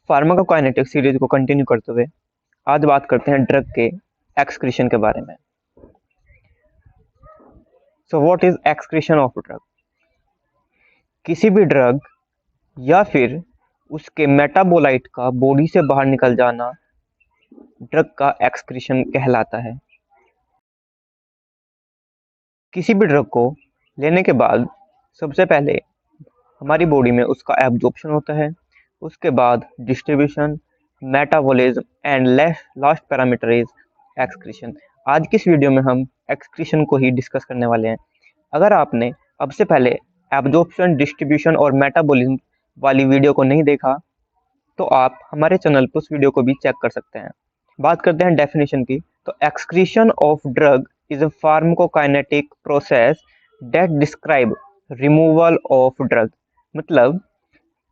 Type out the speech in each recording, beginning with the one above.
Pharmacokinetic series को continue करते हुए आज बात करते हैं ड्रग के एक्सक्रीशन के बारे में। So what is excretion of drug? किसी भी ड्रग या फिर उसके मेटाबोलाइट का बॉडी से बाहर निकल जाना ड्रग का एक्सक्रीशन कहलाता है। किसी भी ड्रग को लेने के बाद सबसे पहले हमारी बॉडी में उसका एब्जॉर्प्शन होता है, उसके बाद distribution, metabolism and last parameter is excretion. आज की इस वीडियो में हम एक्सक्रीशन को ही डिस्कस करने वाले हैं। अगर आपने अब से पहले एब्जॉर्प्शन, डिस्ट्रीब्यूशन और मेटाबॉलिज्म वाली वीडियो को नहीं देखा तो आप हमारे चैनल पर उस वीडियो को भी चेक कर सकते हैं। बात करते हैं डेफिनेशन की, तो excretion of drug is a pharmacokinetic process that describe removal of drug. मतलब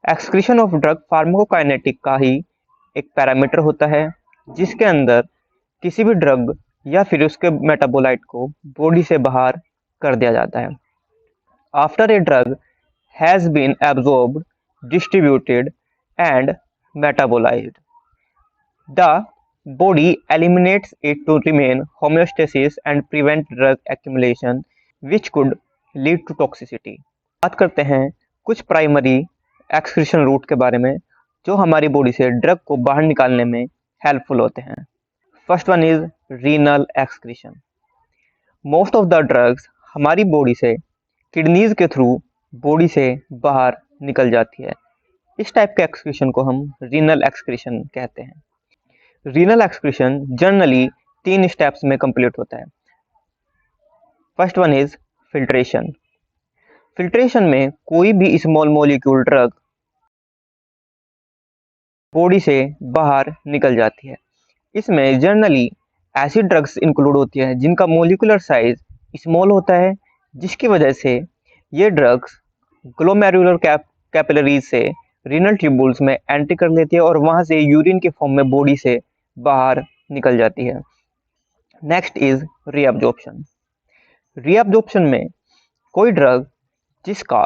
एक्सक्रीशन ऑफ ड्रग फार्माकोकाइनेटिक का ही एक पैरामीटर होता है जिसके अंदर किसी भी ड्रग या फिर उसके मेटाबोलाइट को बॉडी से बाहर कर दिया जाता है। After a drug has been absorbed, distributed and metabolised, the body eliminates it to remain homeostasis and prevent drug accumulation which could lead to toxicity। बात करते हैं कुछ प्राइमरी एक्सक्रीशन रूट के बारे में जो हमारी बॉडी से ड्रग को बाहर निकालने में हेल्पफुल होते हैं। First one is renal excretion. Most of the drugs हमारी बॉडी से किडनीज के थ्रू बॉडी से बाहर निकल जाती है। इस टाइप के एक्सक्रीशन को हम रीनल एक्सक्रीशन कहते हैं। रीनल एक्सक्रीशन जनरली 3 स्टेप्स में कंप्लीट होता है। First one is filtration. Filtration में कोई भी स्मॉल मॉलिक्यूल ड्रग बॉडी से बाहर निकल जाती है। इसमें जनरली ऐसी ड्रग्स इंक्लूड होती है जिनका मॉलिक्यूलर साइज स्मॉल होता है, जिसकी वजह से ये ड्रग्स ग्लोमेरुलर कैपिलरीज से रीनल ट्यूब्यूल्स में एंट्री कर लेती है और वहां से यूरिन के फॉर्म में बॉडी से बाहर निकल जाती है। Next is reabsorption. रीअब्जॉर्प्शन में कोई ड्रग जिसका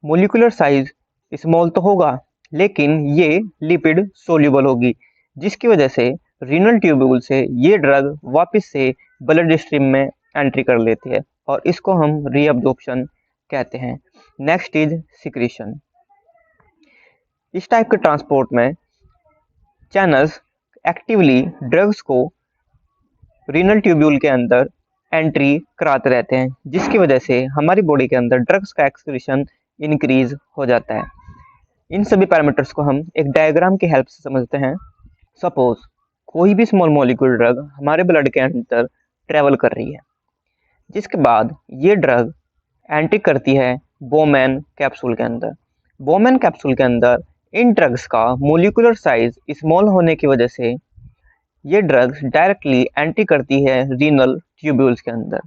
मॉलिक्यूलर साइज स्मॉल तो होगा लेकिन ये लिपिड सोल्यूबल होगी, जिसकी वजह से रीनल ट्यूब्यूल से ये ड्रग वापस से ब्लड स्ट्रीम में एंट्री कर लेती है और इसको हम रीअब्जॉर्प्शन कहते हैं। Next is secretion. इस टाइप के ट्रांसपोर्ट में चैनल्स एक्टिवली ड्रग्स को रीनल ट्यूब्यूल के अंदर एंट्री कराते रहते हैं, जिसकी वजह से हमारी बॉडी के अंदर ड्रग्स का एक्सक्रीशन इंक्रीज हो जाता है। इन सभी पैरामीटर्स को हम एक डायग्राम की हेल्प से समझते हैं। सपोज कोई भी स्मॉल मॉलिक्यूल ड्रग हमारे ब्लड के अंदर ट्रेवल कर रही है, जिसके बाद ये ड्रग एंट्री करती है बोमैन कैप्सूल के अंदर। बोमैन कैप्सूल के अंदर इन ड्रग्स का मॉलिक्यूलर साइज स्मॉल होने की वजह से ये ड्रग्स डायरेक्टली एंट्री करती है रीनल ट्यूब्यूल्स के अंदर,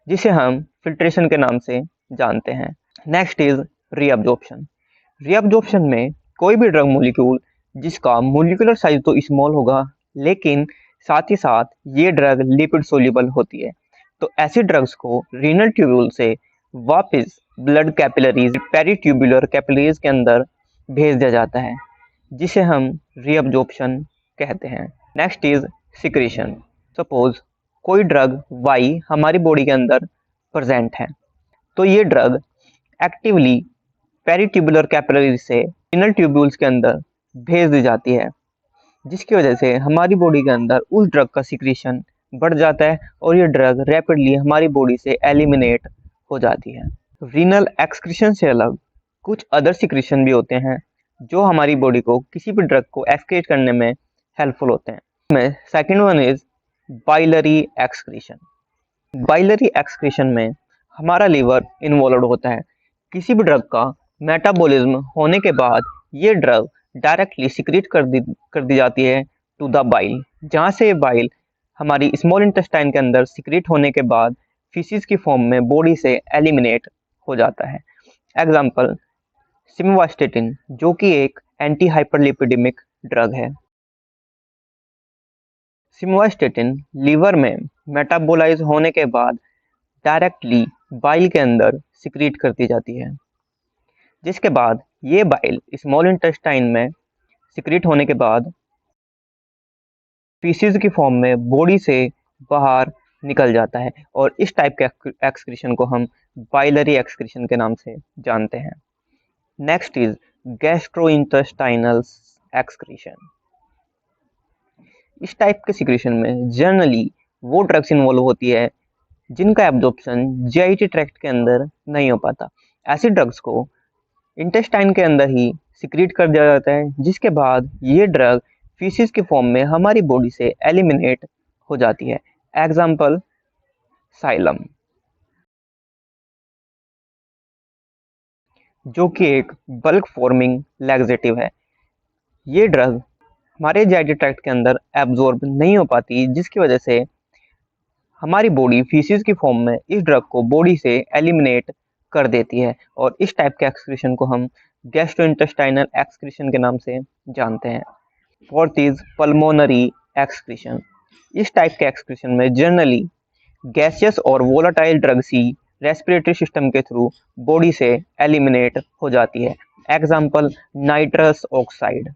जिसे हम फिल्ट्रेशन के नाम से जानते हैं। Next is reabsorption. रीअब्जॉर्प्शन में कोई भी ड्रग मॉलिक्यूल जिसका मॉलिक्यूलर साइज तो स्मॉल होगा लेकिन साथ ही साथ ये ड्रग लिपिड सोल्यूबल होती है, तो ऐसी ड्रग्स को रीनल ट्यूब्यूल से वापस ब्लड कैपिलरीज, पेरीट्यूबुलर कैपिलरीज के अंदर भेज दिया जाता है, जिसे हम रीअब्जॉर्प्शन कहते हैं। Next is secretion. सपोज कोई ड्रग वाई हमारी बॉडी के अंदर प्रेजेंट है, तो ये ड्रग एक्टिवली पेरीट्यूबुलर कैपिलरीज से रीनल ट्यूब्यूल्स के अंदर भेज दी जाती है, जिसकी वजह से हमारी बॉडी के अंदर उस ड्रग का सिक्रीशन बढ़ जाता है और ये ड्रग रैपिडली हमारी बॉडी से एलिमिनेट हो जाती है। रीनल एक्सक्रीशन से अलग कुछ अदर सिक्रीशन भी होते हैं जो हमारी बॉडी को किसी भी ड्रग को एक्सक्रीट करने में हेल्पफुल होते हैं। इसमें second one is biliary excretion. Biliary excretion में हमारा लीवर इन्वॉल्व होता है। किसी भी ड्रग का मेटाबॉलिज्म होने के बाद ये ड्रग डायरेक्टली सिक्रीट कर दी जाती है टू द बाइल, जहाँ से ये बाइल हमारी स्मॉल इंटेस्टाइन के अंदर सिक्रीट होने के बाद फीसिस की फॉर्म में बॉडी से एलिमिनेट हो जाता है। एग्जाम्पल सिमवास्टेटिन, जो कि एक एंटी हाइपरलिपिडेमिक ड्रग है। सिमवास्टेटिन लीवर में मेटाबोलाइज होने के बाद डायरेक्टली बाइल के अंदर सिक्रीट कर दी जाती है, जिसके बाद ये बाइल स्मॉल इंटेस्टाइन में सिक्रीट होने के बाद फीसिस की फॉर्म में बॉडी से बाहर निकल जाता है और इस टाइप के एक्सक्रीशन को हम बाइलरी एक्सक्रीशन के नाम से जानते हैं। Next is gastrointestinal excretion. इस टाइप के सिक्रीशन में जनरली वो ड्रग्स इन्वॉल्व होती है जिनका एब्जॉर्प्शन जीआईटी ट्रैक्ट के अंदर नहीं हो पाता। ऐसी ड्रग्स को इंटेस्टाइन के अंदर ही सिक्रीट कर दिया जाता है, जिसके बाद ये ड्रग फीसिस की फॉर्म में हमारी बॉडी से एलिमिनेट हो जाती है। एग्जाम्पल साइलम, जो कि एक बल्क फॉर्मिंग लैक्सेटिव है। ये ड्रग हमारे जीआईटी ट्रैक्ट के अंदर एब्जॉर्ब नहीं हो पाती, जिसकी वजह से हमारी बॉडी फीसिस की फॉर्म में इस ड्रग को बॉडी से एलिमिनेट कर देती है और इस टाइप के एक्सक्रीशन को हम गैस्ट्रोइंटेस्टाइनल एक्सक्रीशन के नाम से जानते हैं। Fourth is pulmonary excretion. इस टाइप के एक्सक्रीशन में जनरली गैसियस और वोलाटाइल ड्रग्स ही रेस्पिरेटरी सिस्टम के थ्रू बॉडी से एलिमिनेट हो जाती है। एग्जाम्पल नाइट्रस ऑक्साइड,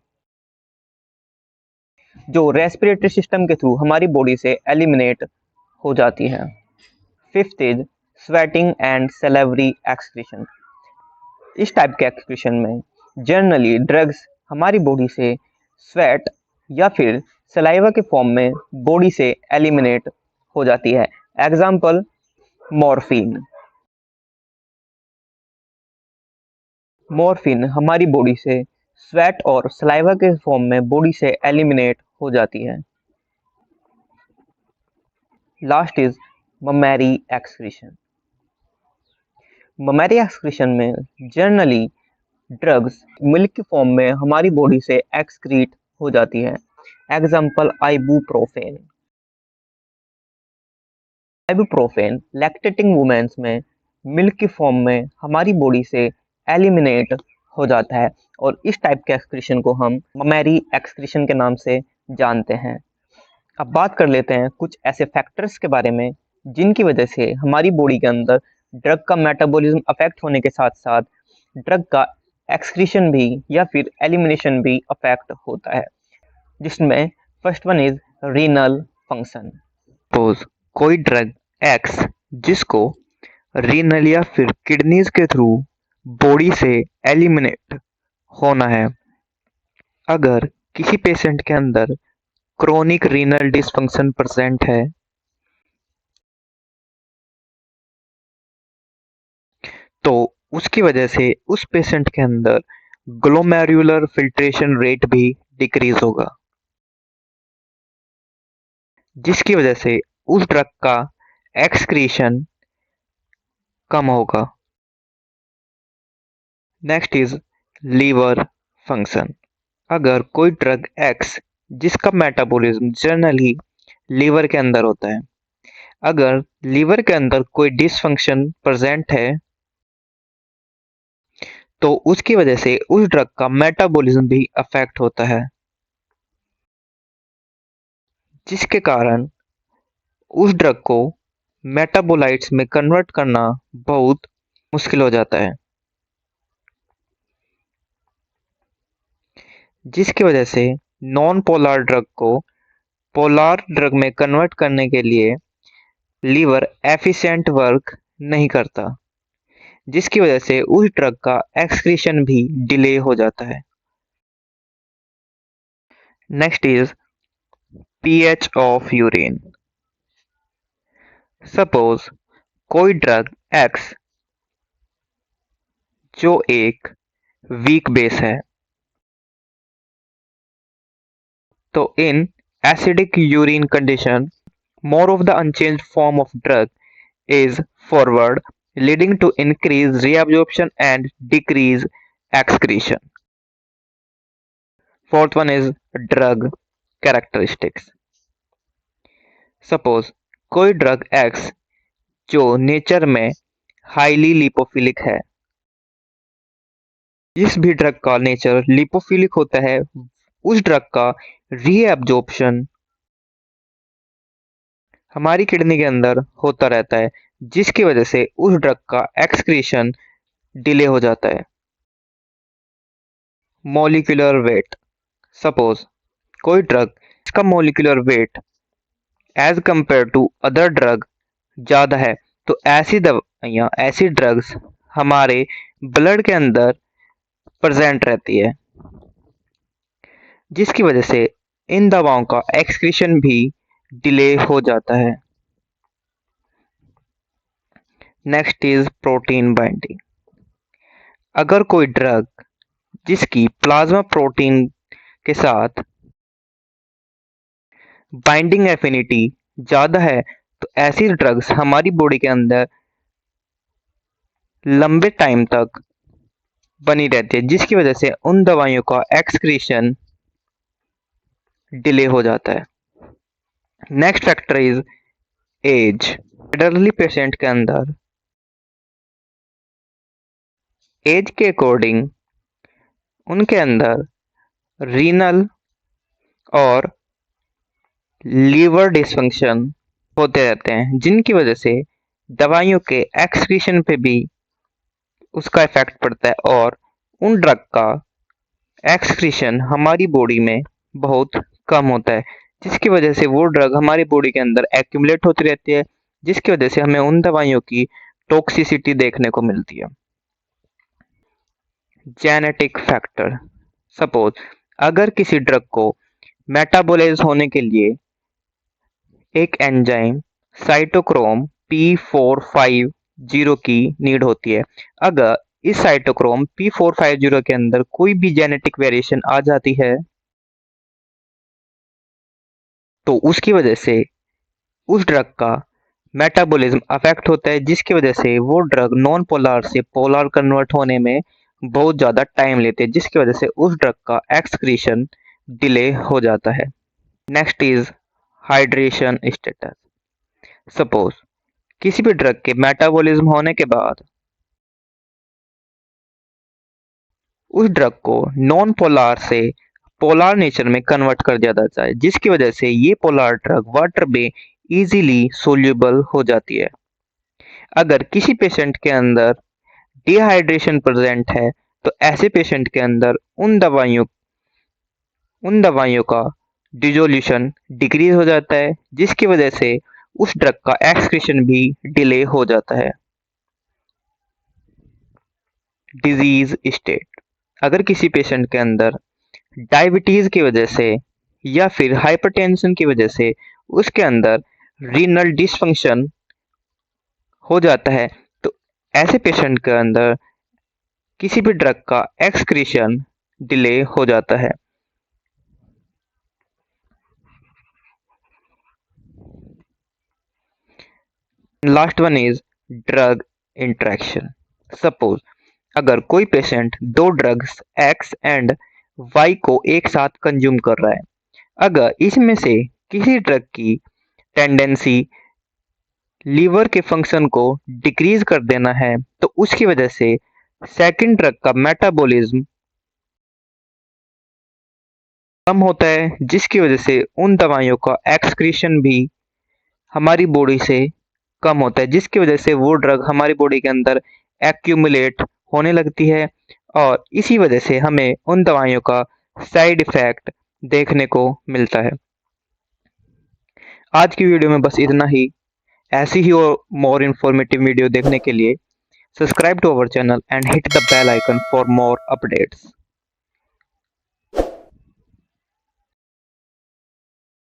जो रेस्पिरेटरी सिस्टम के थ्रू हमारी बॉडी से एलिमिनेट हो जाती है। Fifth is sweating and salivary excretion. इस टाइप के एक्सक्रीशन में जनरली ड्रग्स हमारी बॉडी से स्वेट या फिर सलाइवा के फॉर्म में बॉडी से एलिमिनेट हो जाती है। Example morphine. मॉर्फिन हमारी बॉडी से स्वेट और सलाइवा के फॉर्म में बॉडी से एलिमिनेट हो जाती है। Last is mammary excretion. Mammary excretion में जनरली ड्रग्स मिल्क की फॉर्म में हमारी बॉडी से एक्सक्रीट हो जाती है। Example ibuprofen. Ibuprofen lactating womens में मिल्क की फॉर्म में हमारी बॉडी से एलिमिनेट हो जाता है और इस टाइप के एक्सक्रीशन को हम ममेरी एक्सक्रीशन के नाम से जानते हैं। अब बात कर लेते हैं कुछ ऐसे फैक्टर्स के बारे में जिनकी वजह से हमारी बॉडी के अंदर ड्रग का मेटाबॉलिज्म अफेक्ट होने के साथ साथ ड्रग का एक्सक्रीशन भी या फिर एलिमिनेशन भी अफेक्ट होता है, जिसमें first one is renal function. Suppose कोई ड्रग एक्स जिसको रीनल या फिर किडनीज के थ्रू बॉडी से एलिमिनेट होना है, अगर किसी पेशेंट के अंदर क्रोनिक रीनल डिसफंक्शन प्रेजेंट है तो उसकी वजह से उस पेशेंट के अंदर ग्लोमेरुलर फिल्ट्रेशन रेट भी डिक्रीज होगा, जिसकी वजह से उस ड्रग का एक्सक्रीशन कम होगा। Next is liver function. अगर कोई ड्रग एक्स जिसका मेटाबॉलिज्म जनरली लीवर के अंदर होता है, अगर लीवर के अंदर कोई डिसफंक्शन प्रेजेंट है तो उसकी वजह से उस ड्रग का मेटाबॉलिज्म भी अफेक्ट होता है, जिसके कारण उस ड्रग को मेटाबोलाइट्स में कन्वर्ट करना बहुत मुश्किल हो जाता है, जिसकी वजह से नॉन पोलर ड्रग को पोलर ड्रग में कन्वर्ट करने के लिए लीवर एफिशिएंट वर्क नहीं करता, जिसकी वजह से उस ड्रग का एक्सक्रीशन भी डिले हो जाता है। Next is pH of urine. Suppose कोई ड्रग एक्स जो एक वीक बेस है, तो in acidic urine condition, more of the unchanged form of drug is forward, leading to increased reabsorption and decreased excretion. Fourth one is drug characteristics. Suppose कोई drug X जो nature में highly lipophilic है, जिस भी drug का nature lipophilic होता है उस ड्रग का रीएब्जॉर्प्शन हमारी किडनी के अंदर होता रहता है, जिसकी वजह से उस ड्रग का एक्सक्रीशन डिले हो जाता है। Molecular weight. सपोज कोई ड्रग इसका molecular weight as compare to other drug ज़्यादा है, तो ऐसी दवाइयाँ, ऐसी ड्रग्स हमारे ब्लड के अंदर प्रेजेंट रहती है, जिसकी वजह से इन दवाओं का एक्सक्रीशन भी डिले हो जाता है। Next is protein binding. अगर कोई ड्रग जिसकी प्लाज्मा प्रोटीन के साथ बाइंडिंग एफिनिटी ज़्यादा है, तो ऐसी ड्रग्स हमारी बॉडी के अंदर लंबे टाइम तक बनी रहती है, जिसकी वजह से उन दवाइयों का एक्सक्रीशन डिले हो जाता है। Next factor is age. Adultly patient के अंदर एज के अकॉर्डिंग उनके अंदर रीनल और लीवर डिसफंक्शन होते रहते हैं, जिनकी वजह से दवाइयों के एक्सक्रीशन पे भी उसका इफेक्ट पड़ता है और उन ड्रग का एक्सक्रीशन हमारी बॉडी में बहुत कम होता है, जिसकी वजह से वो ड्रग हमारी बॉडी के अंदर एक्यूमुलेट होती रहती है, जिसकी वजह से हमें उन दवाइयों की टॉक्सिसिटी देखने को मिलती है। Genetic factor. सपोज अगर किसी ड्रग को मेटाबोलाइज होने के लिए एक एंजाइम साइटोक्रोम P450 की नीड होती है, अगर इस साइटोक्रोम P450 के अंदर कोई भी जेनेटिक वेरिएशन आ जाती है, तो उसकी वजह से उस ड्रग का मेटाबॉलिज्म अफेक्ट होता है, जिसकी वजह से वो ड्रग नॉन पोलर से पोलर कन्वर्ट होने में बहुत ज़्यादा टाइम लेते हैं, जिसकी वजह से उस ड्रग का एक्सक्रीशन डिले हो जाता है। Next is hydration status. Suppose किसी भी ड्रग के मेटाबॉलिज्म होने के बाद उस ड्रग को नॉन पोलर से पोलर नेचर में कन्वर्ट कर दिया जाता है, जिसकी वजह से ये पोलर ड्रग वाटर में इजीली सोल्यूबल हो जाती है। अगर किसी पेशेंट के अंदर डिहाइड्रेशन प्रेजेंट है, तो ऐसे पेशेंट के अंदर उन दवाइयों का डिजोल्यूशन डिक्रीज हो जाता है, जिसकी वजह से उस ड्रग का एक्सक्रीशन भी डिले हो जाता है। Disease state. अगर किसी पेशेंट के अंदर डायबिटीज की वजह से या फिर हाइपरटेंशन की वजह से उसके अंदर रीनल डिसफंक्शन हो जाता है, तो ऐसे पेशेंट के अंदर किसी भी ड्रग का एक्सक्रीशन डिले हो जाता है। Last one is drug interaction. Suppose अगर कोई पेशेंट दो ड्रग्स एक्स एंड वाई को एक साथ कंज्यूम कर रहा है, अगर इसमें से किसी ड्रग की टेंडेंसी लीवर के फंक्शन को डिक्रीज कर देना है, तो उसकी वजह से सेकंड ड्रग का मेटाबॉलिज्म कम होता है, जिसकी वजह से उन दवाइयों का एक्सक्रीशन भी हमारी बॉडी से कम होता है, जिसकी वजह से वो ड्रग हमारी बॉडी के अंदर एक्यूमुलेट होने लगती है और इसी वजह से हमें उन दवाइयों का साइड इफेक्ट देखने को मिलता है। आज की वीडियो में बस इतना ही। ऐसी ही और मोर इन्फॉर्मेटिव वीडियो देखने के लिए subscribe to our channel and hit the bell icon for more updates.